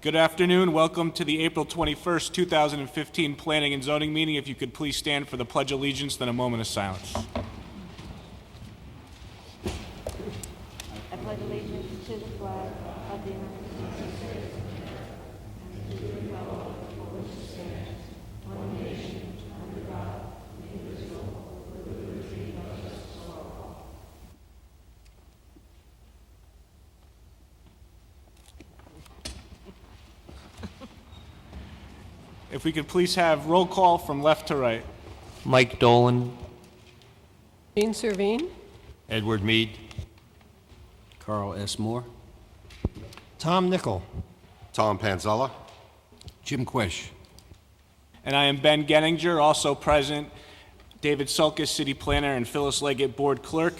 Good afternoon. Welcome to the April 21st, 2015 Planning and Zoning meeting. If you could please stand for the Pledge of Allegiance, then a moment of silence. I pledge allegiance to the flag of the United States and to the republic for which it stands, one nation, under God, indivisible, with liberty and justice for all. If we could please have roll call from left to right. Mike Dolan. Jean Servine. Edward Mead. Carl S. Moore. Tom Nickel. Tom Panzella. Jim Quish. And I am Ben Genninger, also present, David Sulkus, City Planner, and Phyllis Leggett, Board Clerk.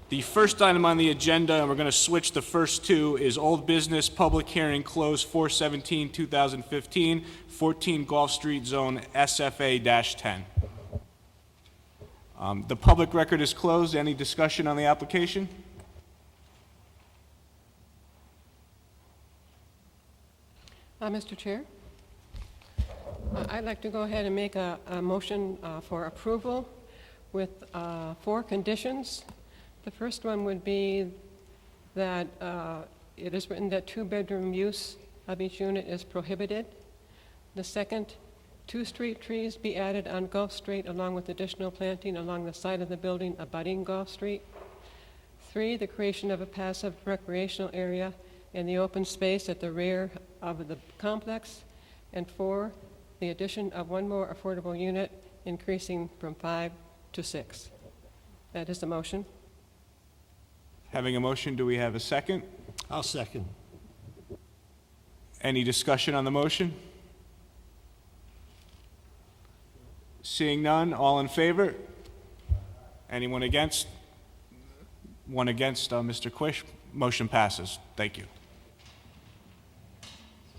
The first item on the agenda, and we're going to switch the first two, is old business public hearing closed 4/17/2015, 14 Gulf Street Zone SFA-10. The public record is closed. Any discussion on the application? Mr. Chair, I'd like to go ahead and make a motion for approval with 4 conditions. The first one would be that it is written that 2-bedroom use of each unit is prohibited. The second, 2 street trees be added on Gulf Street along with additional planting along the side of the building abutting Gulf Street. 3, the creation of a passive recreational area in the open space at the rear of the complex. And 4, the addition of 1 more affordable unit, increasing from 5 to 6. That is the motion. Having a motion, do we have a second? I'll second. Any discussion on the motion? Seeing none, all in favor? Anyone against? One against, Mr. Quish. Motion passes. Thank you.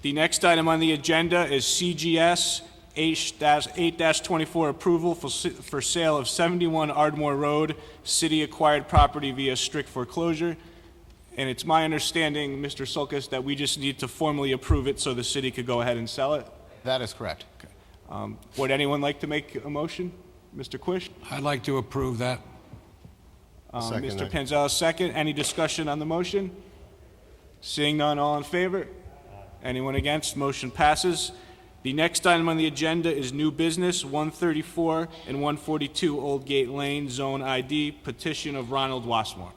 The next item on the agenda is CGS 8-24 approval for sale of 71 Ardmore Road, city-acquired property via strict foreclosure. And it's my understanding, Mr. Sulkus, that we just need to formally approve it so the city could go ahead and sell it. That is correct. Okay. Would anyone like to make a motion? Mr. Quish? I'd like to approve that. Second Mr. that. Panzella, second. Any discussion on the motion? Seeing none, all in favor? Anyone against? Motion passes. The next item on the agenda is new business, 134 and 142 Old Gate Lane, Zone ID, petition of Ronald Wassmore.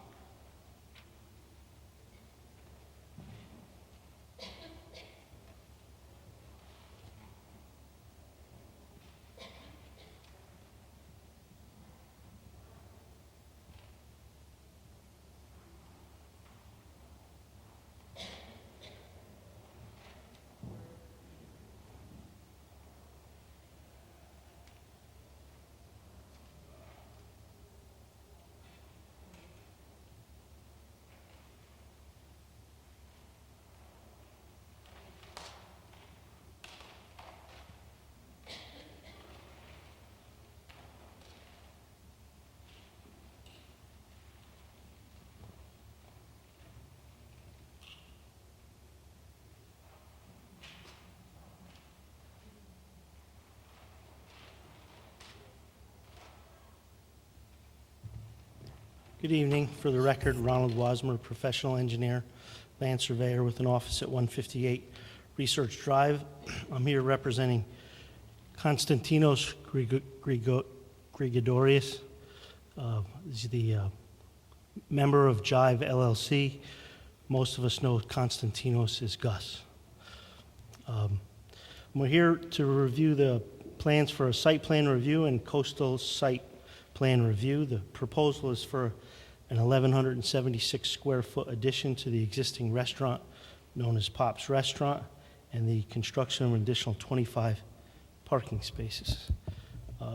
Good evening. For the record, Ronald Wasmer, professional engineer, land surveyor with an office at 158 Research Drive. I'm here representing Konstantinos Grigorius. He's the member of Jive LLC. Most of us know Konstantinos as Gus. We're here to review the plans for a site plan review and coastal site plan review. The proposal is for an 1,176 square foot addition to the existing restaurant known as Pop's Restaurant, and the construction of an additional 25 parking spaces.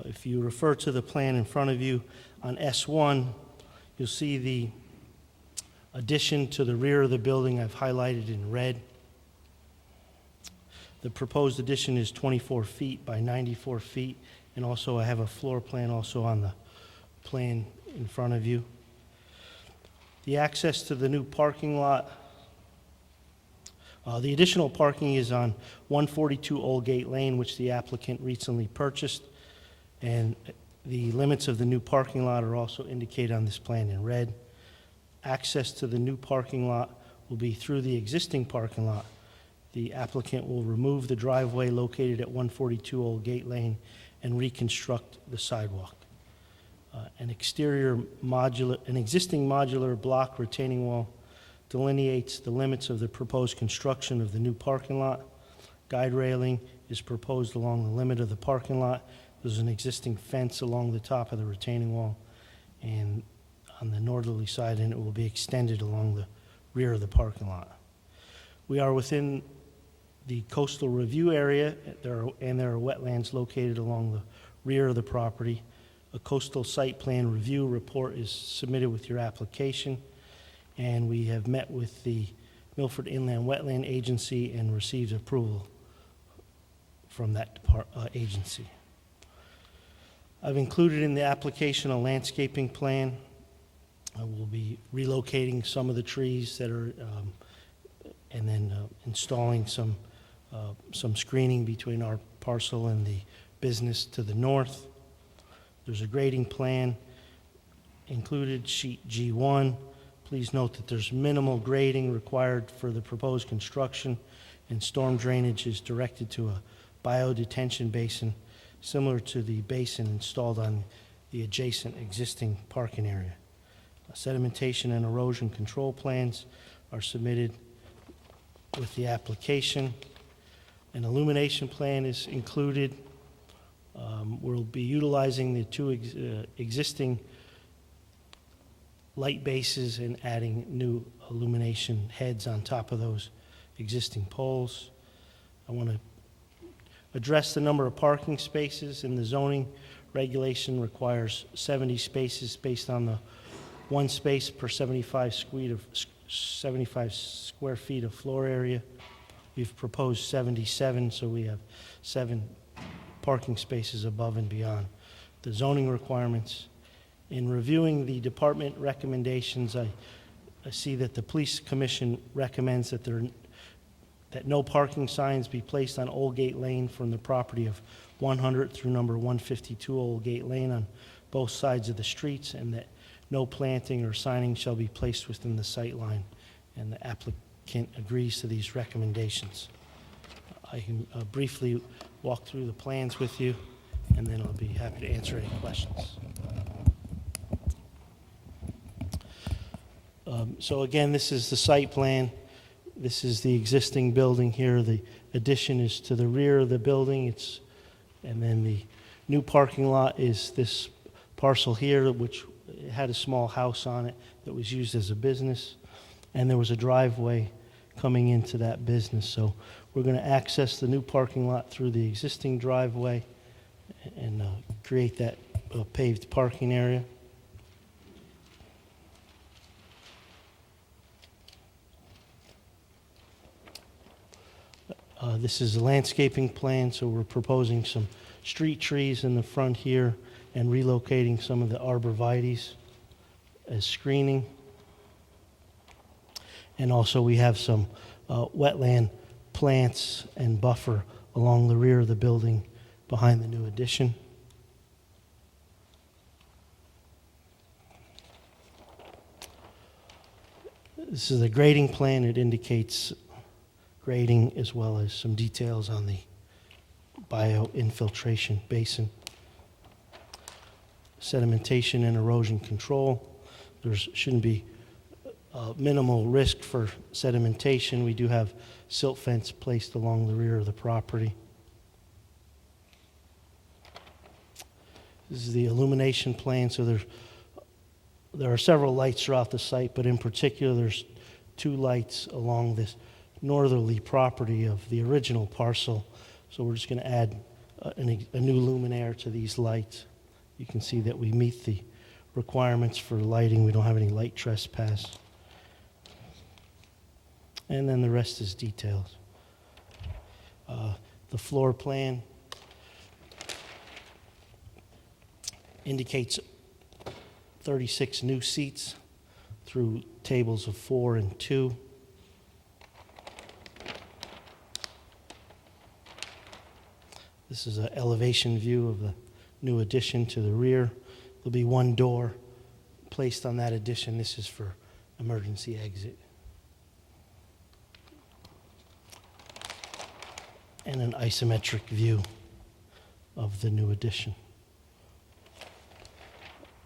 If you refer to the plan in front of you on S1, you'll see the addition to the rear of the building I've highlighted in red. The proposed addition is 24 feet by 94 feet, and also I have a floor plan also on the plan in front of you. The access to the new parking lot The additional parking is on 142 Old Gate Lane, which the applicant recently purchased, and the limits of the new parking lot are also indicated on this plan in red. Access to the new parking lot will be through the existing parking lot. The applicant will remove the driveway located at 142 Old Gate Lane and reconstruct the sidewalk. An existing modular block retaining wall delineates the limits of the proposed construction of the new parking lot. Guide railing is proposed along the limit of the parking lot. There's an existing fence along the top of the retaining wall and on the northerly side, and it will be extended along the rear of the parking lot. We are within the coastal review area, there are wetlands located along the rear of the property. A coastal site plan review report is submitted with your application, and we have met with the Milford Inland Wetland Agency and received approval from that agency. I've included in the application a landscaping plan. I will be relocating some of the trees that are, and then installing some screening between our parcel and the business to the north. There's a grading plan included, sheet G1. Please note that there's minimal grading required for the proposed construction, and storm drainage is directed to a biodetention basin similar to the basin installed on the adjacent existing parking area. Sedimentation and erosion control plans are submitted with the application. An illumination plan is included. We'll be utilizing the two existing light bases and adding new illumination heads on top of those existing poles. I want to address the number of parking spaces. In the zoning regulation requires 70 spaces based on the 1 space per 75 square feet of floor area. We've proposed 77, so we have 7 parking spaces above and beyond the zoning requirements. In reviewing the department recommendations, I see that the police commission recommends that no parking signs be placed on Old Gate Lane from the property of 100 through number 152 Old Gate Lane on both sides of the streets, and that no planting or signing shall be placed within the sight line, and the applicant agrees to these recommendations. I can briefly walk through the plans with you, and then I'll be happy to answer any questions. So again, this is the site plan. This is the existing building here. The addition is to the rear of the building. And then the new parking lot is this parcel here, which had a small house on it that was used as a business. And there was a driveway coming into that business. So we're going to access the new parking lot through the existing driveway and create that paved parking area. This is a landscaping plan, so we're proposing some street trees in the front here and relocating some of the arborvitaes as screening. And also we have some wetland plants and buffer along the rear of the building behind the new addition. This is a grading plan. It indicates grading as well as some details on the bio-infiltration basin. Sedimentation and erosion control. There shouldn't be minimal risk for sedimentation. We do have silt fence placed along the rear of the property. This is the illumination plan. So there are several lights throughout the site, but in particular there's 2 lights along this northerly property of the original parcel. So we're just going to add a new luminaire to these lights. You can see that we meet the requirements for lighting. We don't have any light trespass. And then the rest is details. The floor plan indicates 36 new seats through tables of 4 and 2. This is an elevation view of the new addition to the rear. There'll be one door placed on that addition. This is for emergency exit. And an isometric view of the new addition.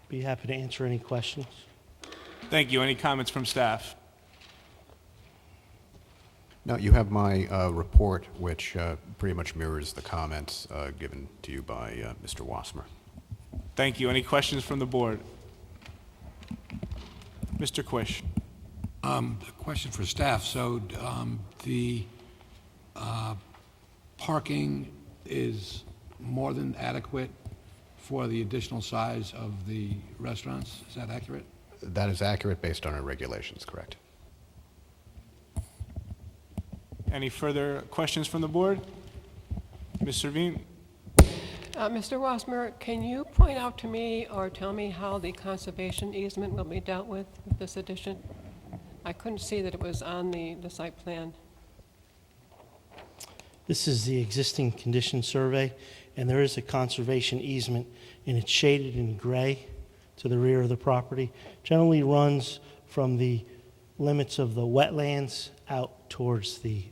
Be happy to answer any questions. Thank you. Any comments from staff? No, you have my report, which pretty much mirrors the comments given to you by Mr. Wassmer. Thank you. Any questions from the board? Mr. Quish. A question for staff. So the parking is more than adequate for the additional size of the restaurants? Is that accurate? That is accurate based on our regulations, correct? Any further questions from the board? Ms. Servine? Mr. Wassmer, can you point out to me or tell me how the conservation easement will be dealt with this addition? I couldn't see that it was on the site plan. This is the existing condition survey, and there is a conservation easement, and it's shaded in gray to the rear of the property. Generally runs from the limits of the wetlands out towards the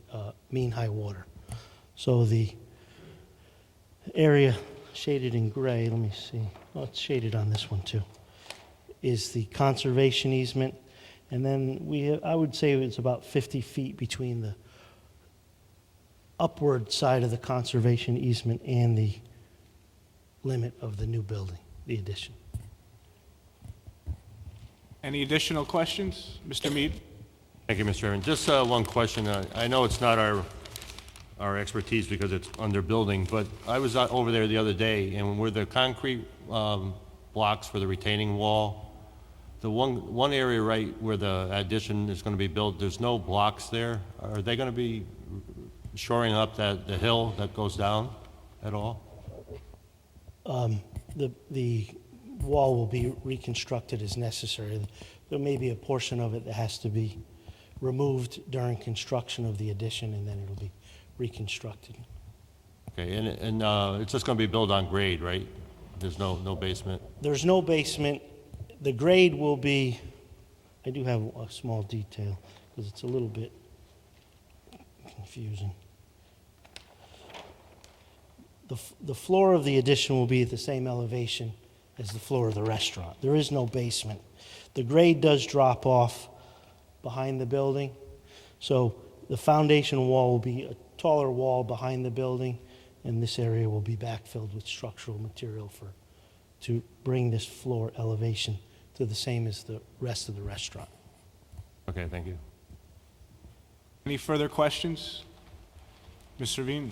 mean high water. So the area shaded in gray, let me see, oh, it's shaded on this one too, is the conservation easement. And then I would say it's about 50 feet between the upward side of the conservation easement and the limit of the new building, the addition. Any additional questions? Mr. Mead? Thank you, Mr. Chairman. Just one question. I know it's not our expertise because it's under building, but I was over there the other day, and where the concrete blocks for the retaining wall, the one area right where the addition is going to be built, there's no blocks there. Are they going to be shoring up the hill that goes down at all? The wall will be reconstructed as necessary. There may be a portion of it that has to be removed during construction of the addition, and then it'll be reconstructed. Okay, and it's just going to be built on grade, right? There's no basement? There's no basement. The grade will be, I do have a small detail because it's a little bit confusing. The floor of the addition will be at the same elevation as the floor of the restaurant. There is no basement. The grade does drop off behind the building, so the foundation wall will be a taller wall behind the building, and this area will be backfilled with structural material to bring this floor elevation to the same as the rest of the restaurant. Okay, thank you. Any further questions? Ms. Servine?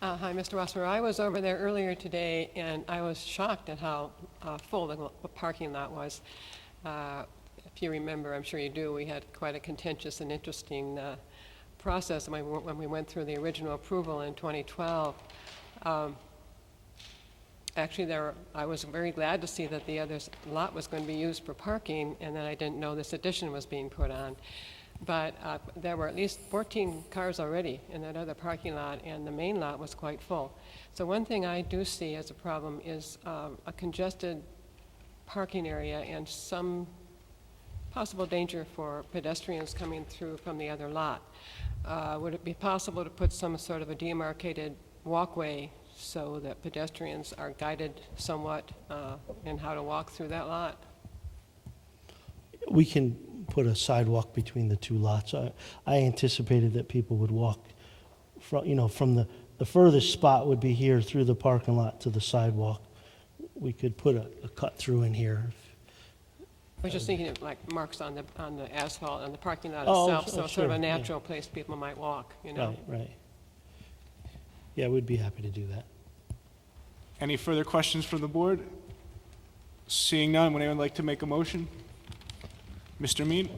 Hi, Mr. Wassmer. I was over there earlier today, and I was shocked at how full the parking lot was. If you remember, I'm sure you do, we had quite a contentious and interesting process when we went through the original approval in 2012. Actually, I was very glad to see that the other lot was going to be used for parking, and then I didn't know this addition was being put on. But there were at least 14 cars already in that other parking lot, and the main lot was quite full. So one thing I do see as a problem is a congested parking area and some possible danger for pedestrians coming through from the other lot. Would it be possible to put some sort of a demarcated walkway so that pedestrians are guided somewhat in how to walk through that lot? We can put a sidewalk between the two lots. I anticipated that people would walk from the furthest spot would be here through the parking lot to the sidewalk. We could put a cut through in here. I was just thinking of like marks on the asphalt and the parking lot Oh, itself, so sure, sort of a yeah. natural place people might walk, you know. Right. Yeah, we'd be happy to do that. Any further questions from the board? Seeing none, would anyone like to make a motion? Mr. Mead?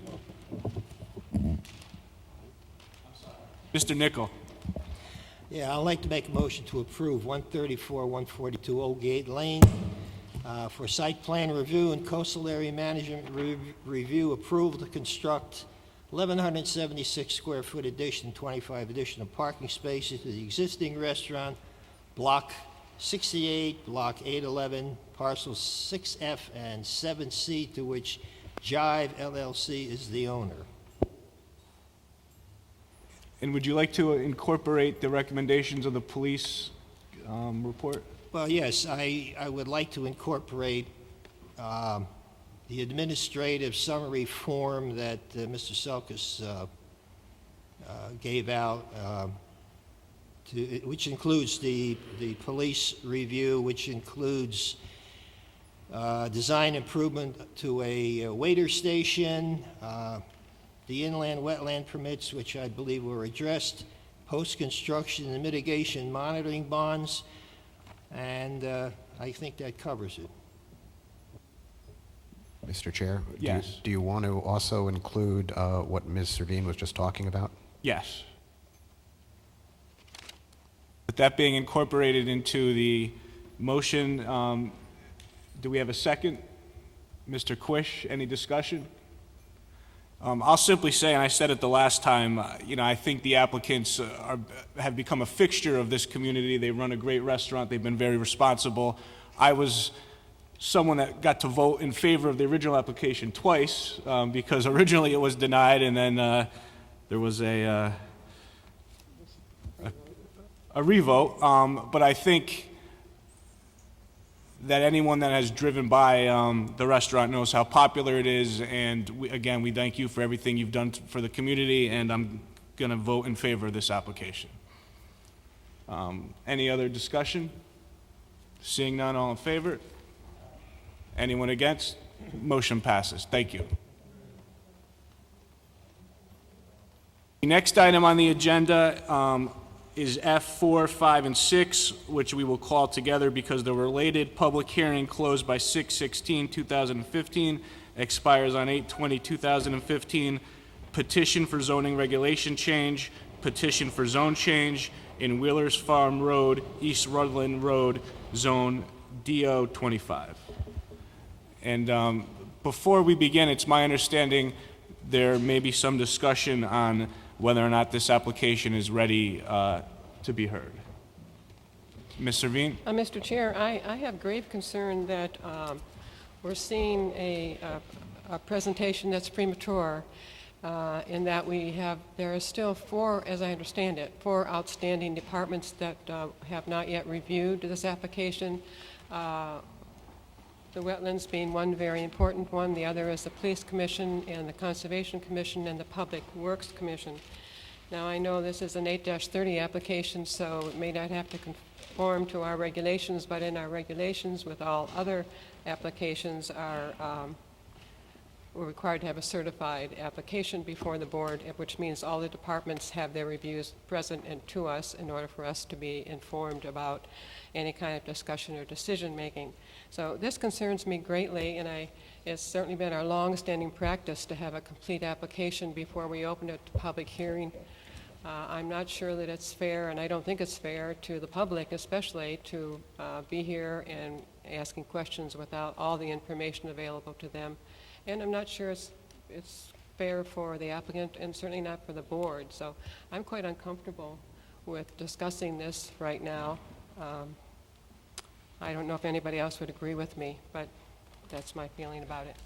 Mr. Nichol? Yeah, I'd like to make a motion to approve 134, 142 Old Gate Lane for site plan review and coastal area management review approval to construct 1,176 square foot addition, 25 additional parking spaces to the existing restaurant, Block 68, Block 811, parcels 6F and 7C, to which Jive LLC is the owner. And would you like to incorporate the recommendations of the police report? Well, yes, I would like to incorporate the administrative summary form that Mr. Selkis gave out, which includes the police review, which includes design improvement to a waiter station, the inland wetland permits, which I believe were addressed, post-construction and mitigation monitoring bonds, and I think that covers it. Mr. Chair? Yes. Do you want to also include what Ms. Servine was just talking about? Yes. With that being incorporated into the motion, do we have a second? Mr. Quish, any discussion? I'll simply say, and I said it the last time, I think the applicants have become a fixture of this community. They run a great restaurant. They've been very responsible. I was someone that got to vote in favor of the original application twice, because originally it was denied, and then there was a revote. But I think that anyone that has driven by the restaurant knows how popular it is, and again, we thank you for everything you've done for the community, and I'm going to vote in favor of this application. Any other discussion? Seeing none, all in favor? Anyone against? Motion passes. Thank you. The next item on the agenda is F4, 5, and 6, which we will call together because they're related. Public hearing closed by 6/16/2015, expires on 8/20/2015. Petition for zoning regulation change, petition for zone change in Wheelers Farm Road, East Rutland Road, Zone DO 25. And before we begin, it's my understanding there may be some discussion on whether or not this application is ready to be heard. Ms. Servine? Mr. Chair, I have grave concern that we're seeing a presentation that's premature, in that there are still four, as I understand it, four outstanding departments that have not yet reviewed this application. The wetlands being one very important one. The other is the Police Commission and the Conservation Commission and the Public Works Commission. Now, I know this is an 8-30 application, so it may not have to conform to our regulations, but in our regulations with all other applications we're required to have a certified application before the board, which means all the departments have their reviews present and to us in order for us to be informed about any kind of discussion or decision-making. So this concerns me greatly, and it's certainly been our long-standing practice to have a complete application before we open it to public hearing. I'm not sure that it's fair, and I don't think it's fair to the public especially to be here and asking questions without all the information available to them. And I'm not sure it's fair for the applicant and certainly not for the board. So I'm quite uncomfortable with discussing this right now. I don't know if anybody else would agree with me, but that's my feeling about it.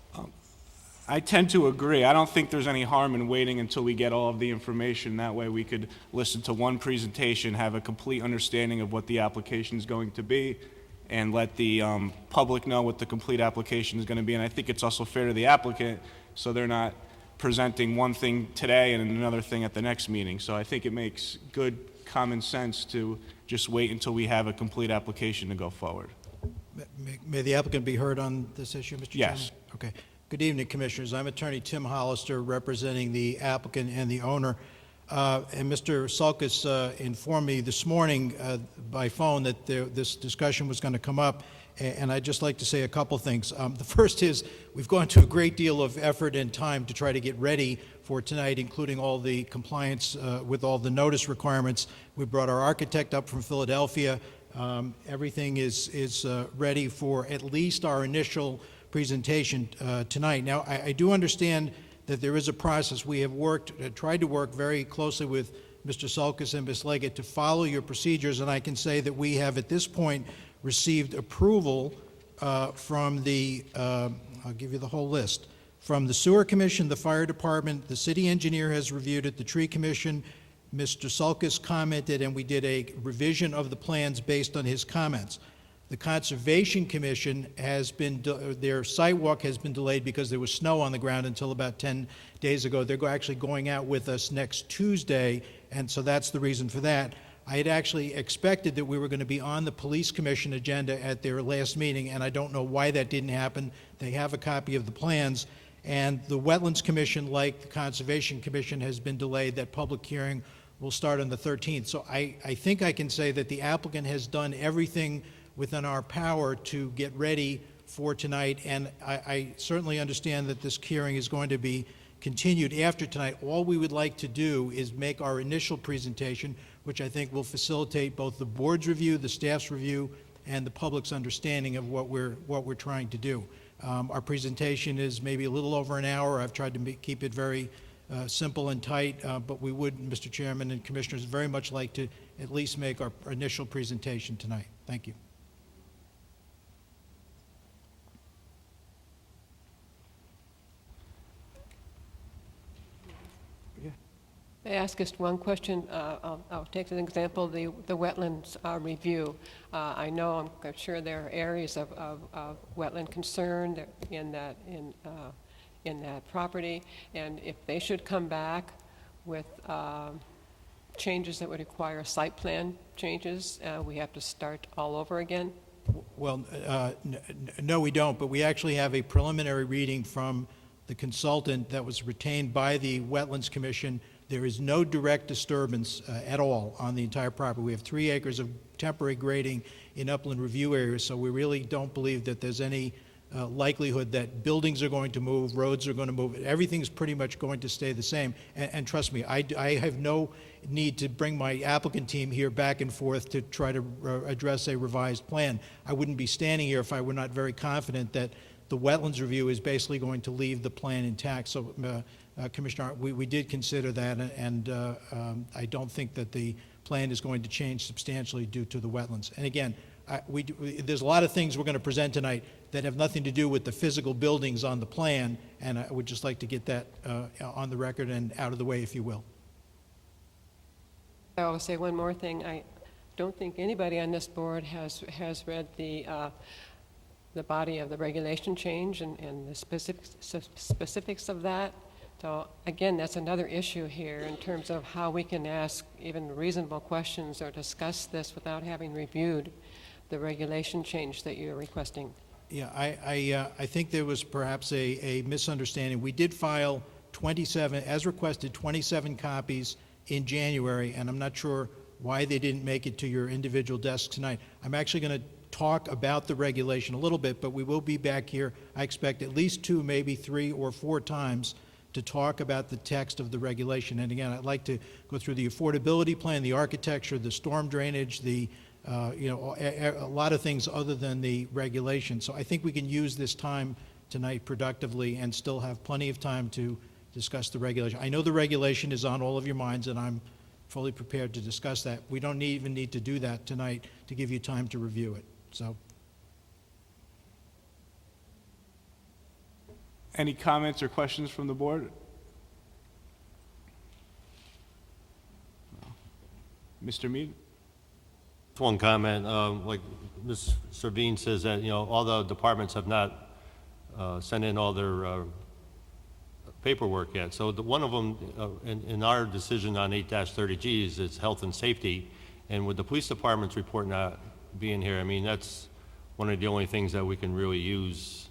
I tend to agree. I don't think there's any harm in waiting until we get all of the information. That way we could listen to one presentation, have a complete understanding of what the application is going to be, and let the public know what the complete application is going to be. And I think it's also fair to the applicant, so they're not presenting one thing today and another thing at the next meeting. So I think it makes good common sense to just wait until we have a complete application to go forward. May the applicant be heard on this issue, Mr. Chairman? Yes. Okay. Good evening, Commissioners. I'm Attorney Tim Hollister, representing the applicant and the owner. And Mr. Sulkus informed me this morning by phone that this discussion was going to come up, and I'd just like to say a couple things. The first is we've gone to a great deal of effort and time to try to get ready for tonight, including all the compliance with all the notice requirements. We brought our architect up from Philadelphia. Everything is ready for at least our initial presentation tonight. Now, I do understand that there is a process. We have tried to work very closely with Mr. Sulkus and Ms. Leggett to follow your procedures, and I can say that we have at this point received approval from I'll give you the whole list, from the Sewer Commission, the Fire Department, the City Engineer has reviewed it, the Tree Commission, Mr. Sulkus commented, and we did a revision of the plans based on his comments. The Conservation Commission has been, their site walk has been delayed because there was snow on the ground until about 10 days ago. They're actually going out with us next Tuesday, and so that's the reason for that. I had actually expected that we were going to be on the Police Commission agenda at their last meeting, and I don't know why that didn't happen. They have a copy of the plans, and the Wetlands Commission, like the Conservation Commission, has been delayed. That public hearing will start on the 13th. So I think I can say that the applicant has done everything within our power to get ready for tonight, and I certainly understand that this hearing is going to be continued after tonight. All we would like to do is make our initial presentation, which I think will facilitate both the board's review, the staff's review, and the public's understanding of what we're trying to do. Our presentation is maybe a little over an hour. I've tried to keep it very simple and tight, but we would, Mr. Chairman and Commissioners, very much like to at least make our initial presentation tonight. Thank you. May I ask just one question? I'll take an example, the wetlands review. I know, I'm sure there are areas of wetland concern in that property, and if they should come back with changes that would require site plan changes, we have to start all over again? Well, no, we don't, but we actually have a preliminary reading from the consultant that was retained by the Wetlands Commission. There is no direct disturbance at all on the entire property. We have 3 acres of temporary grading in upland review areas, so we really don't believe that there's any likelihood that buildings are going to move, roads are going to move. Everything's pretty much going to stay the same. And trust me, I have no need to bring my applicant team here back and forth to try to address a revised plan. I wouldn't be standing here if I were not very confident that the wetlands review is basically going to leave the plan intact. So, Commissioner, we did consider that, and I don't think that the plan is going to change substantially due to the wetlands. And again, there's a lot of things we're going to present tonight that have nothing to do with the physical buildings on the plan, and I would just like to get that on the record and out of the way, if you will. I will say one more thing. I don't think anybody on this board has read the body of the regulation change and the specifics of that. So again, that's another issue here in terms of how we can ask even reasonable questions or discuss this without having reviewed the regulation change that you're requesting. Yeah, I think there was perhaps a misunderstanding. We did file 27, as requested, 27 copies in January, and I'm not sure why they didn't make it to your individual desk tonight. I'm actually going to talk about the regulation a little bit, but we will be back here, I expect, at least 2, maybe 3 or 4 times to talk about the text of the regulation. And again, I'd like to go through the affordability plan, the architecture, the storm drainage, the a lot of things other than the regulation. So I think we can use this time tonight productively and still have plenty of time to discuss the regulation. I know the regulation is on all of your minds, and I'm fully prepared to discuss that. We don't even need to do that tonight to give you time to review it. So. Any comments or questions from the board? Mr. Mead? One comment, like Ms. Servine says that, all the departments have not sent in all their paperwork yet. So one of them, in our decision on 8-30Gs, is health and safety. And with the police department's report not being here, I mean, that's one of the only things that we can really use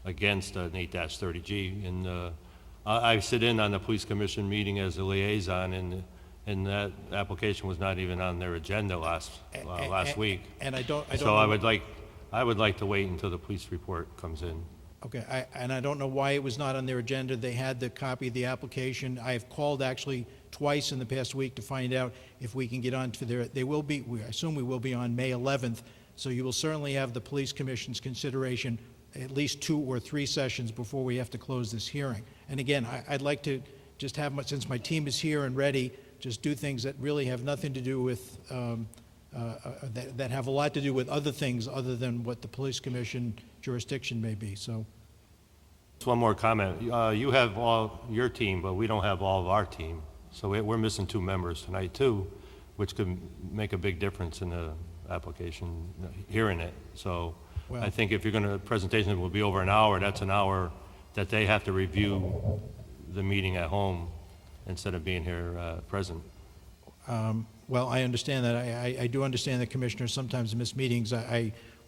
against an 8-30G. And I sit in on the police commission meeting as a liaison, and that application was not even on their agenda last week. And I don't. So I would like to wait until the police report comes in. Okay, and I don't know why it was not on their agenda. They had the copy of the application. I have called actually twice in the past week to find out if we can get on to their. They will be. I assume we will be on May 11th. So you will certainly have the police commission's consideration at least 2 or 3 sessions before we have to close this hearing. And again, I'd like to just have, since my team is here and ready, just do things that really have nothing to do with, that have a lot to do with other things other than what the police commission jurisdiction may be, so. Just one more comment. You have all your team, but we don't have all of our team. So we're missing 2 members tonight too, which could make a big difference in the application, hearing it. So Well- I think if you're gonna, presentation will be over an hour, that's an hour that they have to review the meeting at home instead of being here present. Well, I understand that. I do understand that commissioners sometimes miss meetings.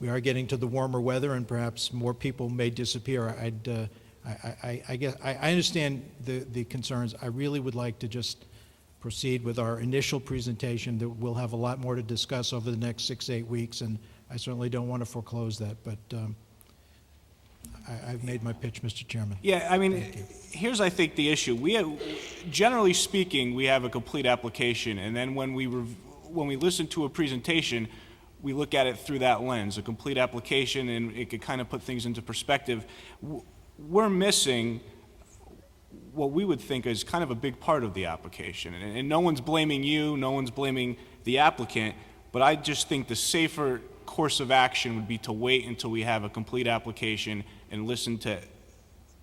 We are getting to the warmer weather, and perhaps more people may disappear. I guess, I understand the concerns. I really would like to just proceed with our initial presentation, that we'll have a lot more to discuss over the next 6 to 8 weeks, and I certainly don't want to foreclose that, but I've made my pitch, Mr. Chairman. Yeah, I mean, here's, I think, the issue. Generally speaking, we have a complete application, and then when we listen to a presentation, we look at it through that lens, a complete application, and it could kind of put things into perspective. We're missing what we would think is kind of a big part of the application, and no one's blaming you, no one's blaming the applicant, but I just think the safer course of action would be to wait until we have a complete application and listen to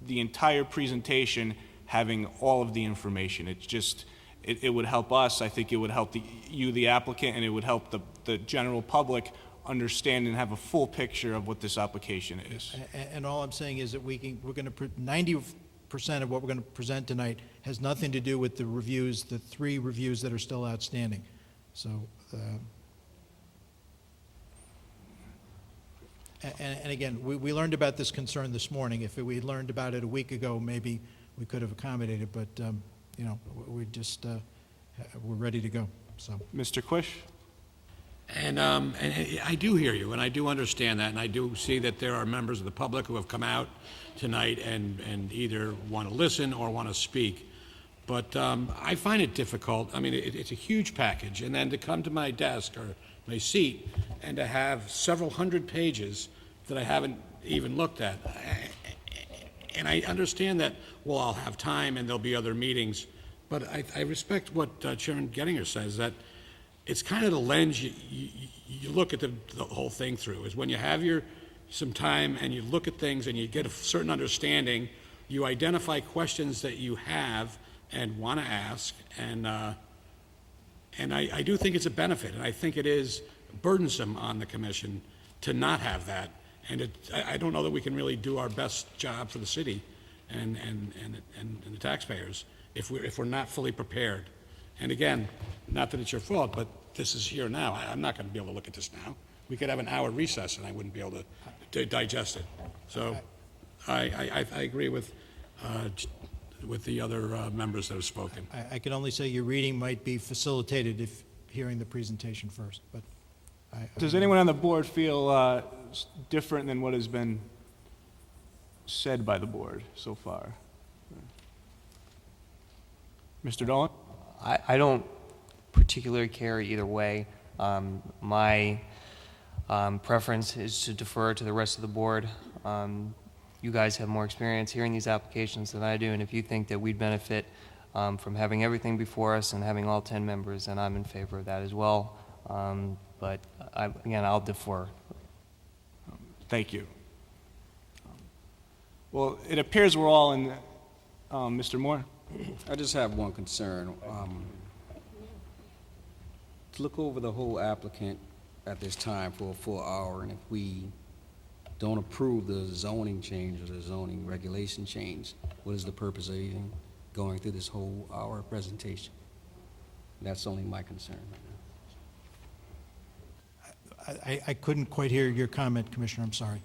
the entire presentation, having all of the information. It's just, it would help us, I think it would help the applicant, and it would help the general public understand and have a full picture of what this application is. And all I'm saying is that we're going to, 90% of what we're going to present tonight has nothing to do with the reviews, the 3 reviews that are still outstanding. So, and again, we learned about this concern this morning. If we had learned about it a week ago, maybe we could have accommodated, but, you know, we just, we're ready to go, so. Mr. Quish? And I do hear you, and I do understand that, and I do see that there are members of the public who have come out tonight and either want to listen or want to speak. But I find it difficult. I mean, it's a huge package, and then to come to my desk or my seat and to have several hundred pages that I haven't even looked at. And I understand that, well, I'll have time and there'll be other meetings, but I respect what Chairman Gettinger says, that it's kind of the lens you look at the whole thing through, is when you have some time and you look at things and you get a certain understanding, you identify questions that you have and want to ask, and I do think it's a benefit, and I think it is burdensome on the commission to not have that, and I don't know that we can really do our best job for the city and the taxpayers if we're not fully prepared. And again, not that it's your fault, but this is here now. I'm not going to be able to look at this now. We could have an hour recess and I wouldn't be able to digest it. So I agree with the other members that have spoken. I can only say your reading might be facilitated if hearing the presentation first, but Does anyone on the board feel different than what has been said by the board so far? Mr. Dolan? I don't particularly care either way. My preference is to defer to the rest of the board. You guys have more experience hearing these applications than I do, and if you think that we'd benefit from having everything before us and having all 10 members, then I'm in favor of that as well. But again, I'll defer. Thank you. Well, it appears we're all in. Mr. Moore? I just have one concern. To look over the whole applicant at this time for a full hour, and if we don't approve the zoning change or the zoning regulation change, what is the purpose of even going through this whole hour presentation? That's only my concern right now. I couldn't quite hear your comment, Commissioner, I'm sorry.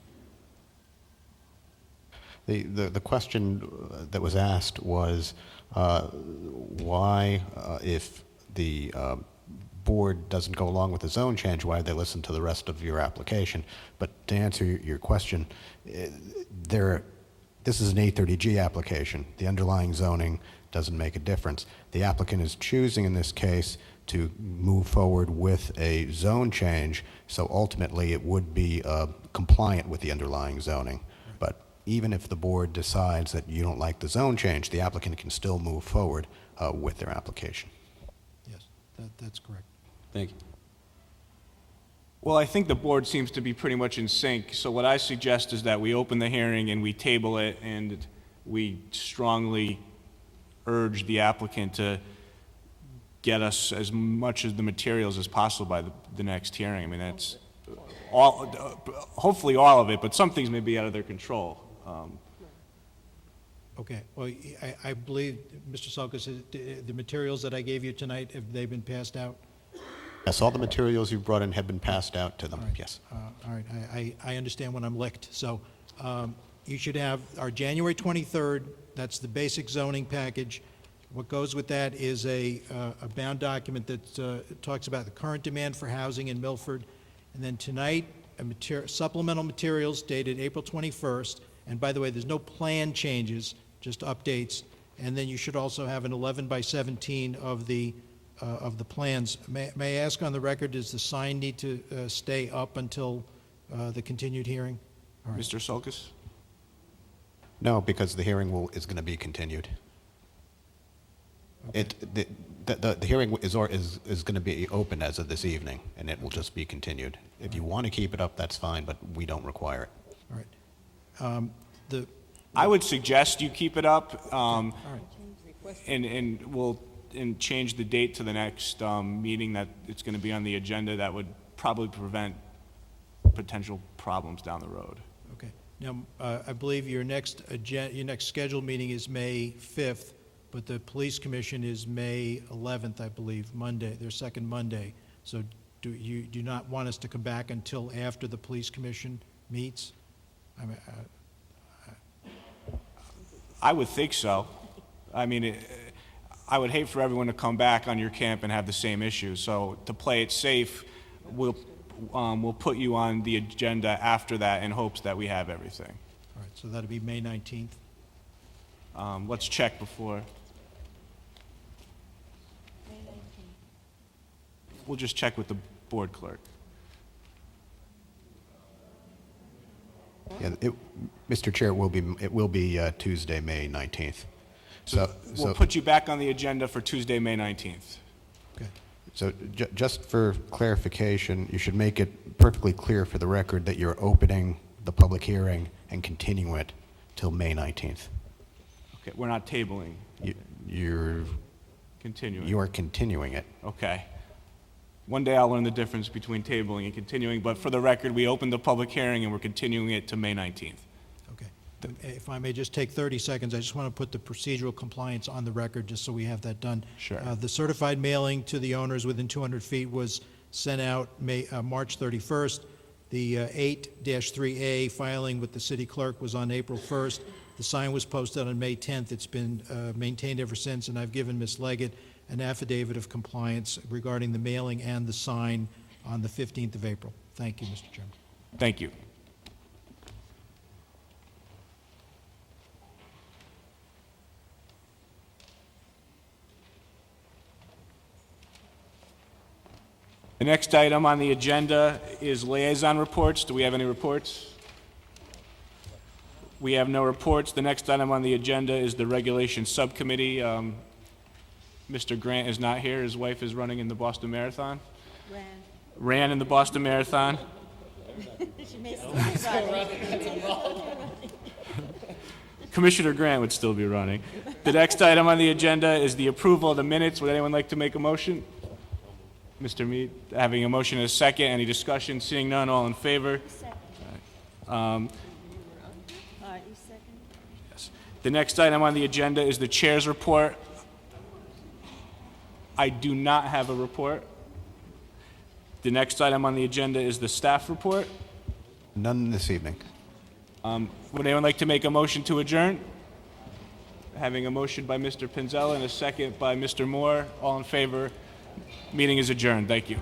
The question that was asked was why, if the board doesn't go along with the zone change, why they listen to the rest of your application? But to answer your question, this is an 830G application. The underlying zoning doesn't make a difference. The applicant is choosing, in this case, to move forward with a zone change, so ultimately it would be compliant with the underlying zoning. even if the board decides that you don't like the zone change, the applicant can still move forward with their application. Yes, that's correct. Thank you. Well, I think the board seems to be pretty much in sync, so what I suggest is that we open the hearing and we table it, and we strongly urge the applicant to get us as much of the materials as possible by the next hearing. I mean, that's all, hopefully all of it, but some things may be out of their control. Okay, well, I believe, Mr. Sulkus, the materials that I gave you tonight, have they been passed out? Yes, all the materials you brought in have been passed out to them, All right. yes. All right, I understand when I'm licked. So you should have our January 23rd, that's the basic zoning package. What goes with that is a bound document that talks about the current demand for housing in Milford. And then tonight, supplemental materials dated April 21st. And by the way, there's no plan changes, just updates. And then you should also have an 11 by 17 of the plans. May I ask on the record, does the sign need to stay up until the continued hearing? All right. Mr. Sulkus? No, because the hearing is going to be continued. Okay. The hearing is going to be open as of this evening, and it will just be continued. If you want to keep it up, that's fine, but we don't require it. All right. I would suggest you keep it up, All right. and change the date to the next meeting that it's going to be on the agenda. That would probably prevent potential problems down the road. Okay. Now, I believe your next scheduled meeting is May 5th, but the police commission is May 11th, I believe, Monday, their second Monday. So do you do not want us to come back until after the police commission meets? I mean, I would think so. I mean, I would hate for everyone to come back on your camp and have the same issue. So to play it safe, we'll put you on the agenda after that in hopes that we have everything. all right, so that'll be May 19th. Let's check before. May 19th. We'll just check with the board clerk. Yeah, Mr. Chair, it will be Tuesday, May 19th. We'll put you back on the agenda for Tuesday, May 19th. Okay. So just for clarification, you should make it perfectly clear for the record that you're opening the public hearing and continue it till May 19th. Okay, we're not tabling. You're Continuing. You are continuing it. Okay. One day I'll learn the difference between tabling and continuing, but for the record, we opened the public hearing and we're continuing it to May 19th. Okay. If I may just take 30 seconds, I just want to put the procedural compliance on the record, just so we have that done. Sure. The certified mailing to the owners within 200 feet was sent out March 31st. The 8-3A filing with the city clerk was on April 1st. The sign was posted on May 10th. It's been maintained ever since, and I've given Ms. Leggett an affidavit of compliance regarding the mailing and the sign on the 15th of April. Thank you, Mr. Chairman. Thank you. The next item on the agenda is liaison reports. Do we have any reports? We have no reports. The next item on the agenda is the Regulation Subcommittee. Mr. Grant is not here. His wife is running in the Boston Marathon. Ran in the Boston Marathon. She may still be running. Commissioner Grant would still be running. The next item on the agenda is the approval of the minutes. Would anyone like to make a motion? Mr. Mead, having a motion and a second. Any discussion? Seeing none, all in favor? Second. You second? Yes. The next item on the agenda is the chair's report. I do not have a report. The next item on the agenda is the staff report. None this evening. Would anyone like to make a motion to adjourn? Having a motion by Mr. Pinzella and a second by Mr. Moore. All in favor? Meeting is adjourned. Thank you.